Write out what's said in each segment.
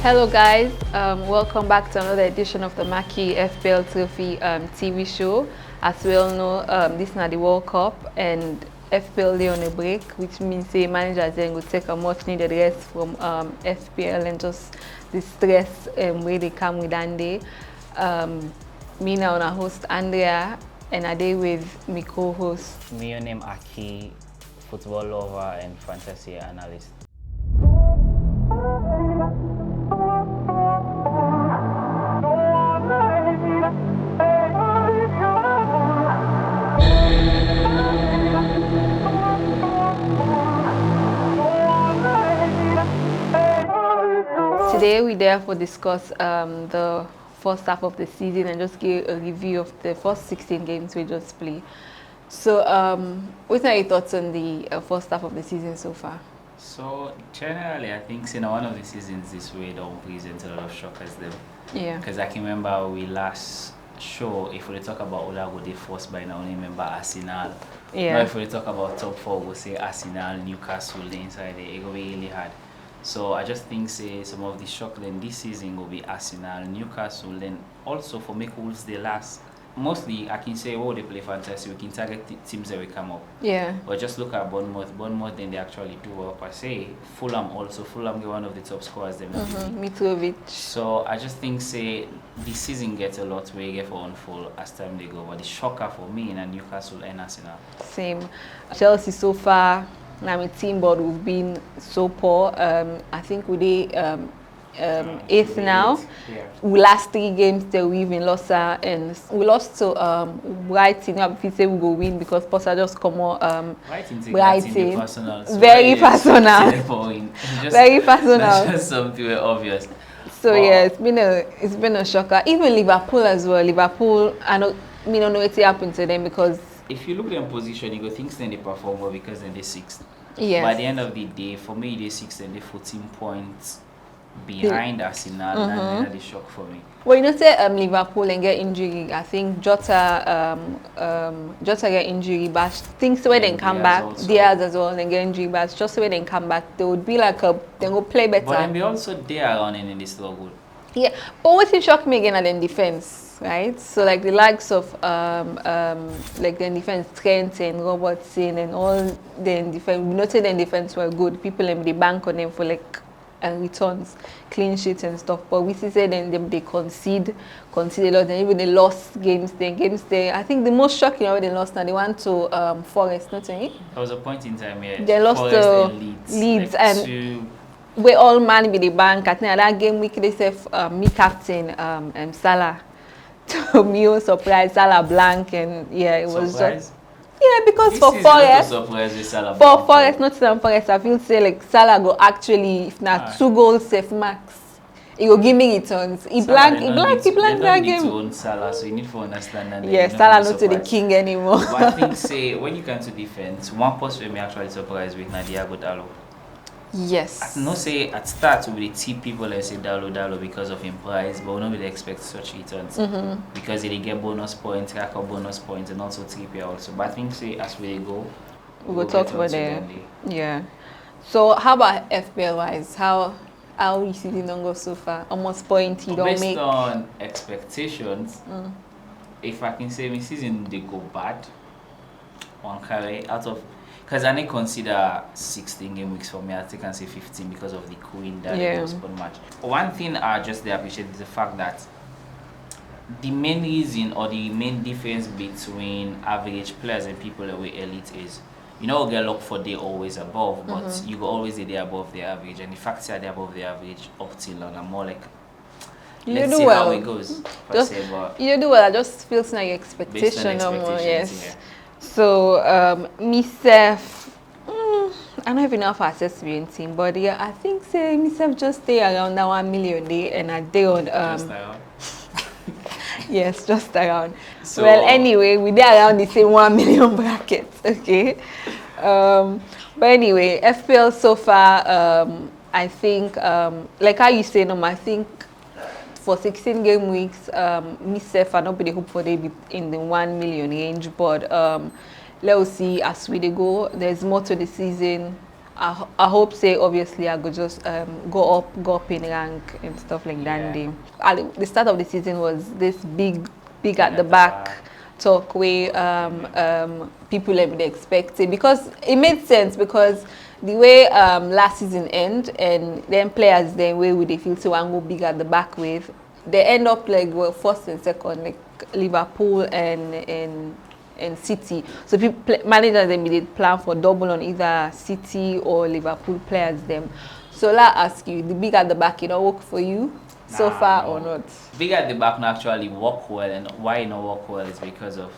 Hello guys, welcome back to another edition of the Mercury FPL Trophy TV show. As we all know, this is not the World Cup and FPL is on a break, which means the manager then will take a much needed rest from FPL and just the stress where they come with Andy. Me now, I host Andrea and I day with my co-host. My name is Akie, football lover and fantasy analyst. Today we therefore discuss the first half of the season and just give a review of the first 16 games we just played. So what are your thoughts on the first half of the season so far? So generally I think one of the seasons this way don't present a lot of shockers them. Yeah. Because I can remember we last show, if we talk about Olago, they first by now only remember Arsenal. Yeah. Now if we talk about top four, we'll say Arsenal, Newcastle, the inside there, it will be really hard. So I just think some of the shock then this season will be Arsenal, Newcastle, then also for make Wolves the last. Mostly I can say they play fantasy, we can target teams that will come up. Yeah. But just look at Bournemouth then they actually do well per se. Fulham get one of the top scorers them. Mitrovic. So I just think this season gets a lot where you get for unfold as time they go. But the shocker for me in Newcastle and Arsenal. Same. Chelsea so far, now my team board we've been so poor. I think we did eighth now. Yeah. We last 3 games that we even lost and we lost to Brighton. If we say we go win because Posa just come on Brighton. Very personal. Very personal. That's just something obvious. So wow. Yeah, it's been a shocker. Even Liverpool as well. Liverpool, I don't know what happened to them because if you look at their position, you go think then they perform well because then they're 6th. Yes. By the end of the day, for me they're 6th and they're 14 points behind Arsenal, and the shock for me. Well, say Liverpool and get injury. I think Jota get injury, but things the way they come back, Diaz as well and get injury, but just the way they come back, they would be like they go play better. But then they also there running in this struggle. Yeah, but what shocked me again at the defense, right? So like the likes of like the defense Trent and Robertson and all the defense. We noted the defense were good. People in the bank on them for like. And returns, clean sheets and stuff. But we see then they concede a lot. And even they lost games there. I think the most shocking when they lost now they went to Forest, not to me. There was a point in time where they lost to Leeds like and we all man be the bank. I think that game week they say me captain Salah. To me surprise Salah blank and yeah it was just. Yeah, because this for Forest, not some Forest, I feel say like Salah go actually if not 2 goals safe max. He go give me returns. He blank that game. To own Salah, so you need to understand that. Yeah, Salah not to the king anymore. But I think when you come to defense, one post where me actually surprised with Diego Dalot. Yes. I no say at start we will tip people and say Dalot because of him price, but we don't really expect such returns because they get bonus points, rack up bonus points, and also TP also. But I think as we go, we will talk about that. Yeah. So how about FPL wise? How you see the numbers so far? Almost point you don't based make. Based on expectations, if I can say my season they go bad, one carry out of. Because I didn't consider 16 game weeks for me, I think I say 15 because of the Queen that it was one match. One thing I just appreciate is the fact that the main reason or the main difference between average players and people that were elite is get luck for they always above, but you go always be there above the average, and the fact that they're above the average up till and I'm more like let's see how it goes. You do well, I just feels like expectation no more, yes. Yeah. So, myself, I don't have enough access to your team, but yeah, I think myself just stay around that 1 million day and a day on. Just around? Yes, just around. So, well, anyway, we're around the same 1 million brackets, okay? But anyway, FPL so far, I think, like how you say, I think for 16 game weeks, myself, I don't really hope for they be in the 1 million range, but let's see as we go. There's more to the season. I hope say obviously I could just go up in rank and stuff like that. Yeah. At the start of the season was this big at the back talk where people have been expecting, because it made sense, because the way last season end and then players then where would they feel to one go big at the back with, they end up like well first and second, like Liverpool and City. So people, managers then did plan for double on either City or Liverpool players them. So let ask you, the big at the back, work for you so far or not? Big at the back not actually work well, and why it not work well is because of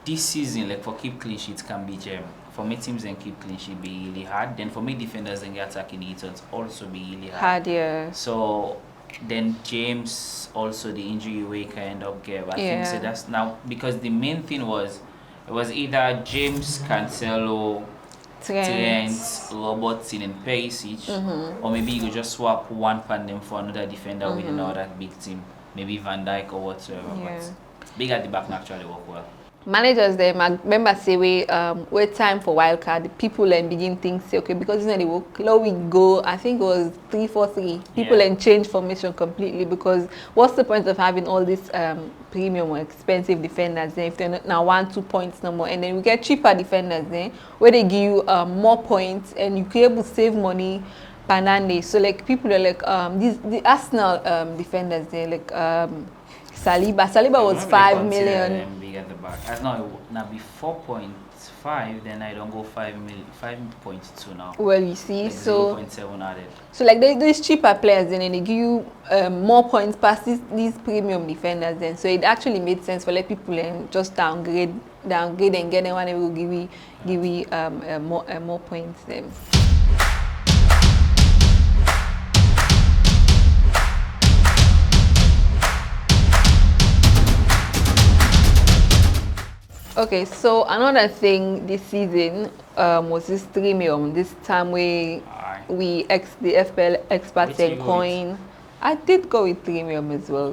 this season, like for keep clean sheets can be gem. For me teams and keep clean sheet be really hard. Then for me defenders and get attacking returns also be really hard. Yeah. So then James also the injury we kind of get. I think so that's now because the main thing was it was either James, Cancelo, Trent, Robertson and Perisic, or maybe you could just swap one pandem for another defender with another big team, maybe Van Dijk or whatsoever. But big at the back actually work well. Managers them, I remember say wait time for wildcard, people and begin things say okay, because the work now we go, I think it was 3-4-3, people and change formation completely, because what's the point of having all these premium or expensive defenders then if they're not now 1-2 points no more, and then we get cheaper defenders then where they give you more points and you can able to save money panande. So like people are like the Arsenal defenders they like Saliba was 5 million. Big at the back. As now be 4.5, then I don't go 5.2 now. Well, you see, like so 0.7 added. So like these cheaper players, then they give you more points past these premium defenders. Then so it actually made sense for let people just downgrade and get them one who will give you more points then. Okay, so another thing this season was this premium. This time the FPL experts and coin. I did go with premium as well.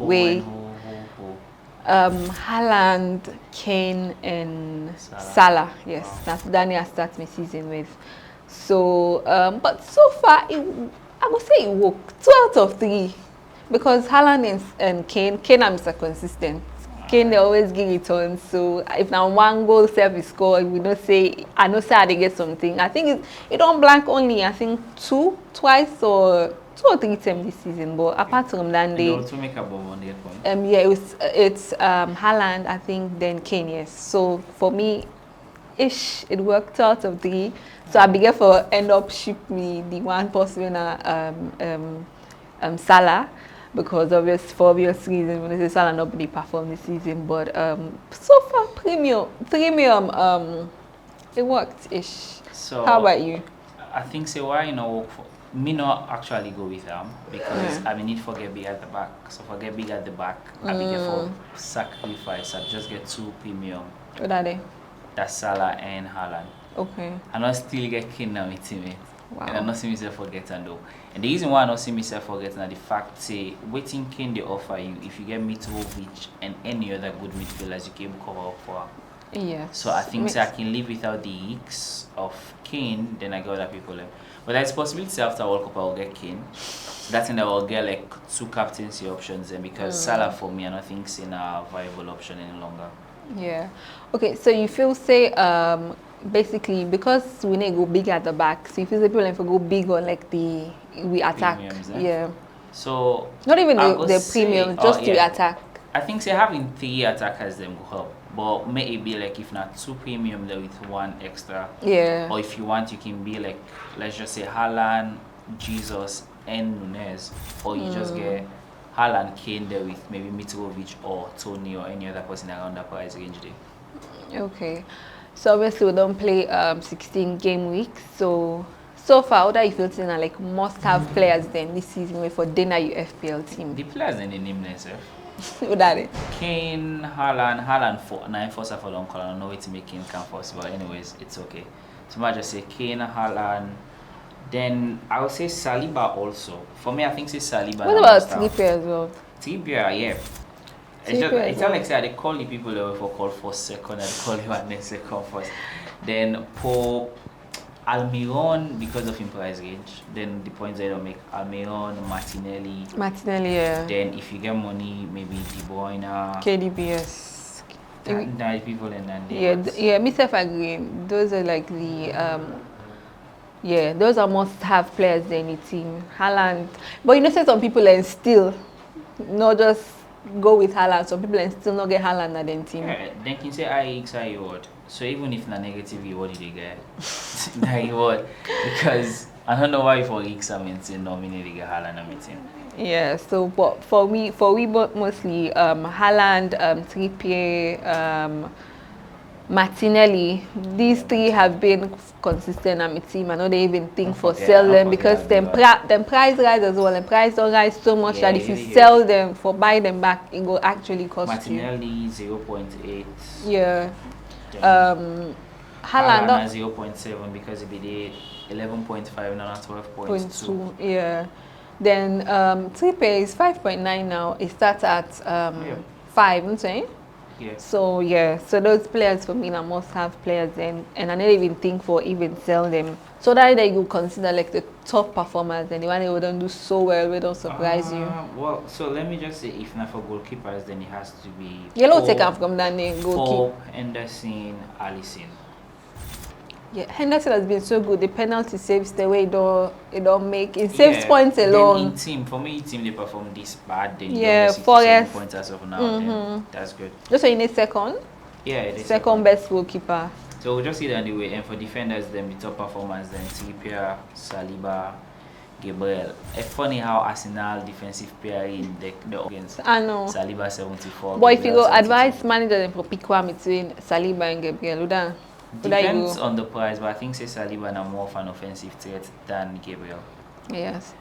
Haaland, Kane, and Salah. Yes, that's Daniel starts my season with. So, but so far, I would say it worked 2 out of 3, because Haaland and Kane are Mr. Consistent. Kane they always give it on, so if now one goal service score, we don't say I know say they get something. I think it don't blank only. I think 2 or 3 times this season. But apart from that, they also make above 100 points. Yeah, it's Haaland, I think, then Kane. Yes. So for me, it worked 2 out of 3. So I began for end up ship me the one person Salah. Because for obvious reasons, when they say Salah nobody performed this season, but so far premium, it worked ish. So how about you? I think why work for me not actually go with them, because I need to get big at the back. So if I get big at the back, I begin for sacrifice. I just get 2 premium. What are they? That's Salah and Haaland. Okay. And I still get Kane now with teammate. Wow. And I not see myself forgetting though. And the reason why I not see myself forgetting are the fact waiting Kane they offer you if you get Mitrovic and any other good midfielders you can cover up for. Yeah. So I think I can live without the hicks of Kane, then I get other people left. But there's possibility after World Cup I'll get Kane. So that's when I will get like 2 captaincy options, and because Salah for me I don't think it's a viable option any longer. Yeah. Okay, so you feel basically because we need to go big at the back, so you feel people like go big on like we attack. Premiums, yeah. So not even the premiums, just the attack. I think having 3 attackers them will help. But maybe like if not 2 premium there with 1 extra. Yeah. Or if you want you can be like, let's just say Haaland, Jesus and Nunez. Or you just get Haaland, Kane there with maybe Mitrovic or Tony or any other person around that price range there. Okay. So obviously we don't play 16 game weeks. So far, what do you feel like must-have players then this season for dinner your FPL team? The players in the name themselves. What are they? Kane, Haaland for 9 for long call. I don't know where to make Kane come first, but anyways, it's okay. So I just say Kane, Haaland. Then I would say Saliba also. For me, I think say Saliba. What about Trippier as well? Trippier, yeah. It's not like say they call the people that for call first, second, and call you and then second first. Then Pope, Almiron because of his price range. Then the points they don't make Almiron, Martinelli. Yeah. Then if you get money, maybe De Bruyne. KDBS. That people and then Yeah, myself agree. Those are like the yeah, those are must-have players in the team. Haaland, but you know, say some people and still not just go with Haaland. Some people and still not get Haaland at their team. Yeah, then can say IX reward. So even if na negative reward they get, that reward because I don't know why for X I mean say nominally get Haaland at my team. Yeah, so but for we mostly Haaland, Trippier, Martinelli, these three have been consistent at my team. I know they even think for sell them because them price rise as well. And price don't rise so much that if you sell them for buy them back, it will actually cost Martinelli, you. 0.8. Yeah. Haaland 0.7 because it be 11.5 now 12.2. Yeah. Then Trippier is 5.9 now. It starts at 5, I'm saying. Yeah. So yeah, so those players for me are must-have players, and I don't even think for even sell them. So that you consider like the top performers, and the one who don't do so well, we don't surprise you. Well, so let me just say, if not for goalkeepers, then it has to be. Yellow take off from that name. Goalkeeper. Henderson, Alisson. Yeah, Henderson has been so good. The penalty saves the way it don't make. It saves points alone. Then in team, for me, team they perform this bad. Then yeah, Forest points as of now. Then that's good. Just so you need second. Yeah, second best goalkeeper. So we'll just see that anyway. And for defenders, then the top performers, then Trippier, Saliba, Gabriel. It's funny how Arsenal defensive player in the against. I know. Saliba 74. But if you go advise manager then for pick one between Saliba and Gabriel, depends on the price, but I think say Saliba are more of an offensive threat than Gabriel. Yes.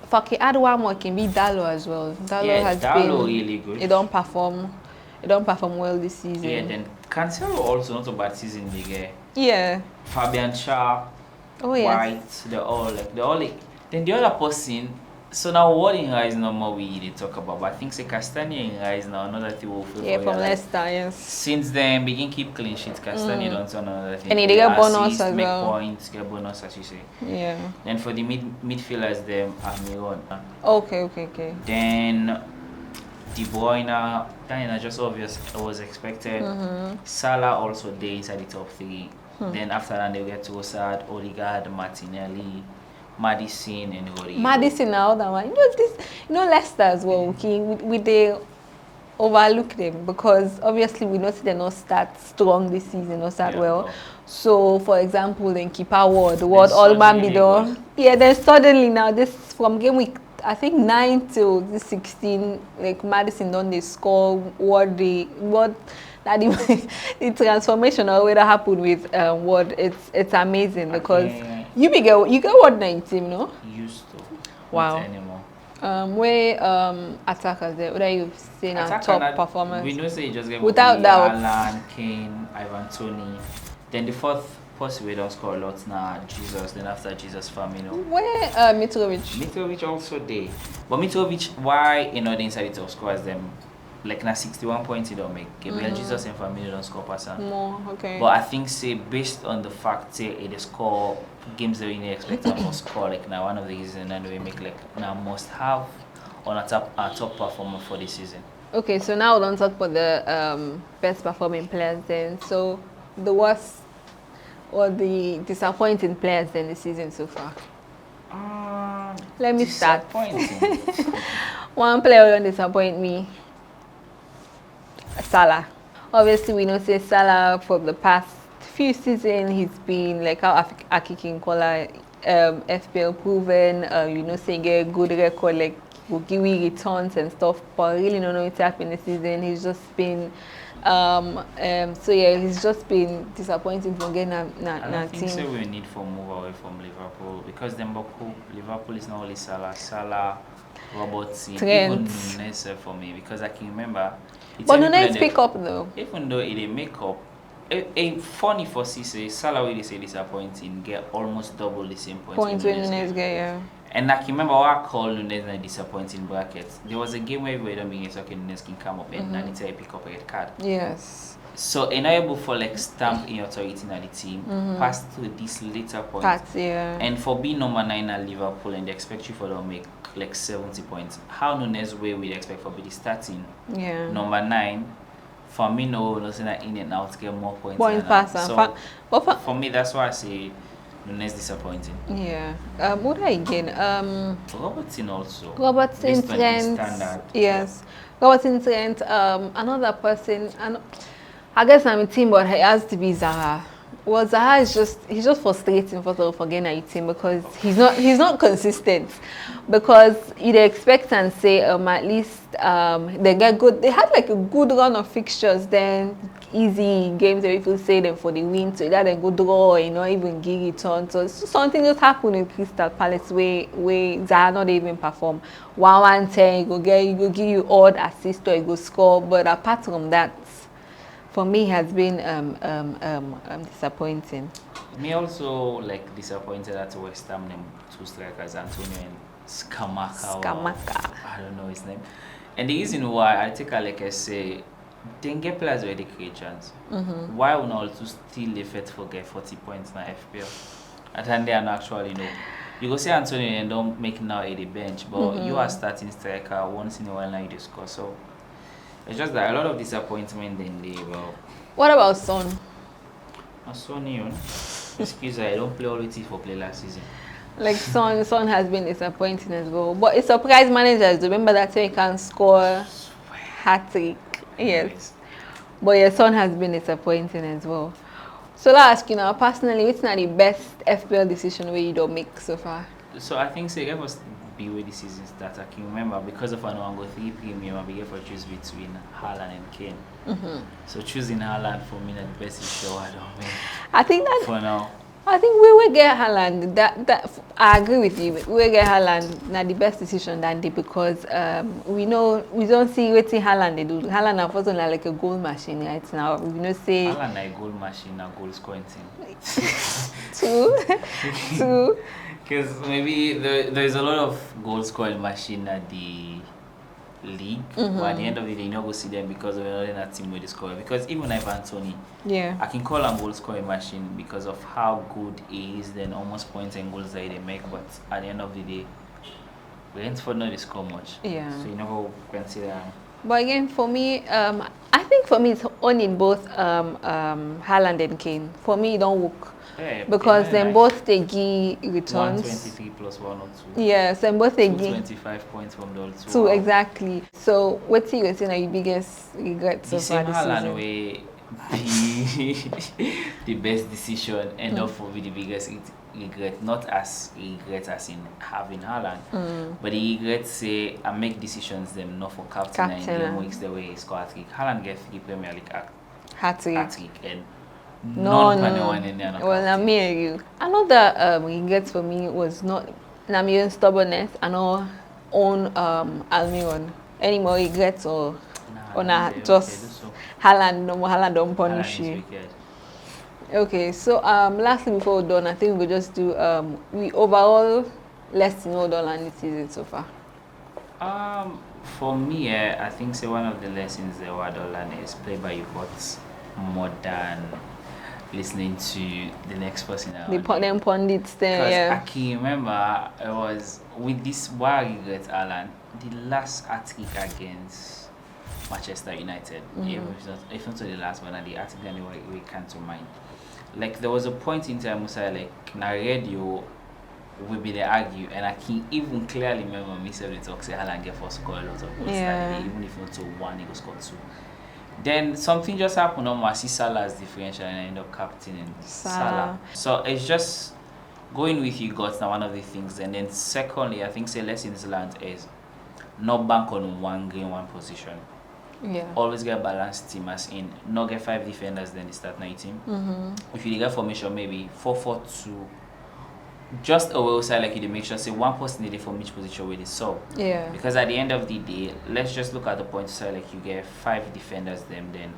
For add one more, can be Dallo as well. Dallo has been really good. It don't perform well this season. Yeah, then Cancelo also not a bad season big. Yeah. Fabian Schär, White, they're all like then the other person. So now what in rise no more we they talk about, but I think say Castagna in rise now another thing will feel from Leicester, yes. Since then begin keep clean sheet, Castagna don't turn another thing. And they get bonus as make well. Points, get bonus as you say. Yeah. Then for the midfielders them Almiron. Okay. Then De Bruyne, Diana just obvious it was expected. Salah also there inside the top 3. Then after that they get to Trossard, Odegaard, Martinelli, Madison and Rodrigo. Madison now that one. Leicester as well. Okay, we they overlook them because obviously we know they're not start strong this season, not start well. No. So for example, then keeper Ward Allman Bidon. Yeah, then suddenly now this from game week I think 9 till this 16, like Madison done they score what the transformation or that happened with Ward. It's amazing because you get what 19, no? Used to. Wow. Not anymore. Where attackers there? What are you saying? Top performance. We know say you just get without doubt. Alan, Kane, Ivan Toney. Then the fourth person we don't score a lot now. Jesus. Then after Jesus, Firmino. Where Mitrovic? Mitrovic also there. But Mitrovic, why the inside the top scores them? Like na 61 points he don't make. Gabriel Jesus and Firmino don't score pass. More, okay. But I think say based on the fact say it score games that we didn't expect to must score like now one of the reasons and we make like now must have on a top performer for this season. Okay, so now we don't talk about the best performing players then. So the worst or the disappointing players in the season so far. Let me start. One player will disappoint me. Salah. Obviously, we know say Salah for the past few seasons he's been like how Akie Ngauja FPL proven. Say get good record like will give returns and stuff, but really don't know what's happening this season. He's just been he's just been disappointing for getting a team. I think we need to move away from Liverpool because Liverpool is not only Salah, Robertson, even Nunez for me because I can remember. But Nunez pick up though. Even though it make up, funny for Cisse, Salah really say disappointing, get almost double the same points when Nunez get, yeah. And I can remember what I called Nunez a disappointing brackets. There was a game where we don't being talking Nunez can come up and Nanita pick up a red card. Yes. So enable for like stamp in authority in the team, pass through this later point. That's, yeah. And for being number 9 at Liverpool and they expect you for to make like 70 points. How Nunes way we expect for be starting? Yeah. Number 9. For me, no saying that in and out get more points. So for me, that's why I say Nunes disappointing. Yeah. What again? Robertson also. Robertson, Trent. Yes. Robertson, Trent. Another person. I guess I'm a team, but he has to be Zaha. Well, Zaha is he's just frustrating for getting a team because he's not consistent. Because you'd expect and say at least they get good. They had like a good run of fixtures, then easy games where people say them for the win, so that a good draw, even give it on. So something just happened in Crystal Palace where Zaha not even perform. 1-1-10, he go give you odd assist or he go score, but apart from that, for me has been disappointing. Me also like disappointed at West Ham them 2 strikers, Antonio and Scamacca. I don't know his name. And the reason why I take a like I say they get players where they create chance. Why would not to still effort for get 40 points in FPL? At the end they are not actually you go say Antonio and don't make now at the bench, but you are starting striker once in a while now you just score. So it's just that a lot of disappointment in the What about Son? Son, excuse me, I don't play all with it for play last season. Like Son has been disappointing as well. But it's surprise managers. Remember that he can score hat-trick. Yes. But your Son has been disappointing as well. So let's ask you now, personally, what's not the best FPL decision where you don't make so far? So I think say it must be where the season started. I can remember because of an Ango 3 premium, I began for choose between Haaland and Kane. So choosing Haaland for me not the best decision I don't make. I think that for now. I think we will get Haaland. That I agree with you. We will get Haaland. Not the best decision that day because we don't see what Haaland they do. Haaland unfortunately like a goal machine right now. We say Haaland like a goal machine, a goal scoring team. Two. Because maybe there is a lot of goal scoring machine at the league, but at the end of the day, you not go see them because we're not in that team where they score. Because even if Anthony, I can call him goal scoring machine because of how good he is, then almost points and goals that they make. But at the end of the day, Brentford not they score much. Yeah. So you never consider him. But again, for me, I think for me it's only both Haaland and Kane. For me, it don't work. Yeah, because then both they give returns. 123 plus 102. Yes, and both they give 25 points from the two. Two, exactly. So what you saying are your biggest regrets so far this season? Way the best decision end up for the biggest regret, not as regret as in having Haaland, but the regret say I make decisions them not for captain and game weeks the way he score hat-trick. Haaland get 3 Premier League hat-trick and no. Well, I mean you. Another regret for me was not Namian stubbornness and all on Almiron. Any more regrets or not just Haaland don't punish you. Okay, so lastly before we're done, I think we'll just do we overall lesson all done this season so far. For me, I think say one of the lessons that I learned is play by your guts more than listening to the next person. The pundits there, I can remember it was with this why I regret Haaland, the last hat-trick against Manchester United. If not to the last one, the article anyway we can't to mind. Like there was a point in time where like na radio we be they argue and I can even clearly remember me saying the talk say Haaland get for score a lot of goals that day, even if not to 1 he go score 2. Then something just happened on my Salah's differential and I end up captaining Salah. So it's just going with your guts now one of the things. And then secondly, I think say lessons learned is not bank on one game, one position. Yeah. Always get a balanced team as in not get 5 defenders then they start 19. If you get formation maybe 4-4-2. Just a way side like you to make sure say one person needed from each position where they sub. Because at the end of the day, let's just look at the point side like you get 5 defenders then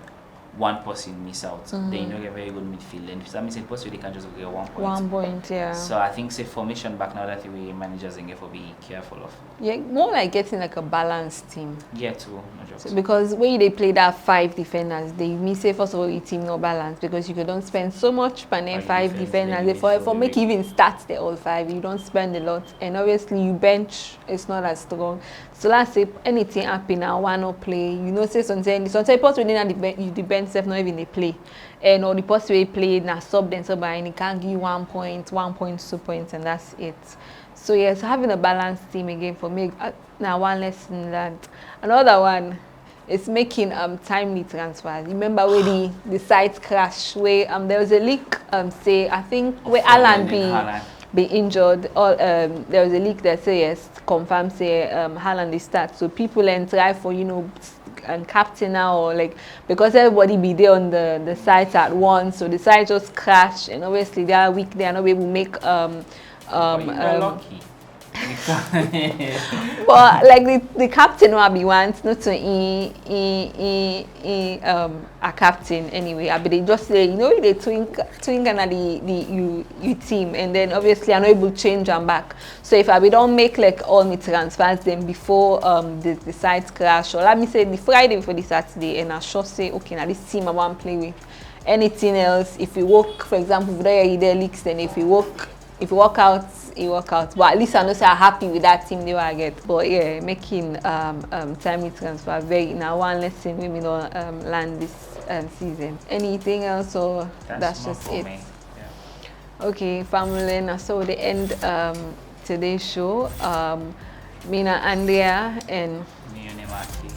one person miss out, then you know get very good midfield. And if that means possibly they can just get 1 point. 1 point, yeah. So I think say formation back now that we managers and get for be careful of. Yeah, more like getting like a balanced team. Yeah, too. So because when they play that 5 defenders, they may say first of all the team not balanced because you don't spend so much and then 5 defenders. For make you even start the all 5, you don't spend a lot, and obviously you bench is not as strong. So let's say anything happen now, one or play, you know, say sometimes possibly the bench self not even they play, and or the possibly play now sub then sub and it can give you 1 point, 1 point, 2 points, and that's it. So yes, having a balanced team again for me now one lesson learned. Another one is making timely transfers. Remember where the sites crash, where there was a leak say I think where Alan be injured, or there was a leak that say yes, confirm say Haaland is start. So people then try for, you know, and captain now, or like because everybody be there on the site at once, so the site just crash, and obviously they are weak, they are not able to make lucky. but like the captain will be want not to a captain anyway. I but they just say, you know, they twink and the team, and then obviously I'm not able to change them back. So if I don't make like all my transfers then before the site crash, or let me say the Friday before the Saturday, and I sure say okay now this team I want to play with. Anything else, if you work, for example, if there are leaks, then if you work out, you work out. But at least I know say I'm happy with that team they will get. But yeah, making timely transfer very now one lesson we may not land this season. Anything else, or that's just it? Yeah. Okay, family, now so the end today's show. Mina, Andrea and me and Akie.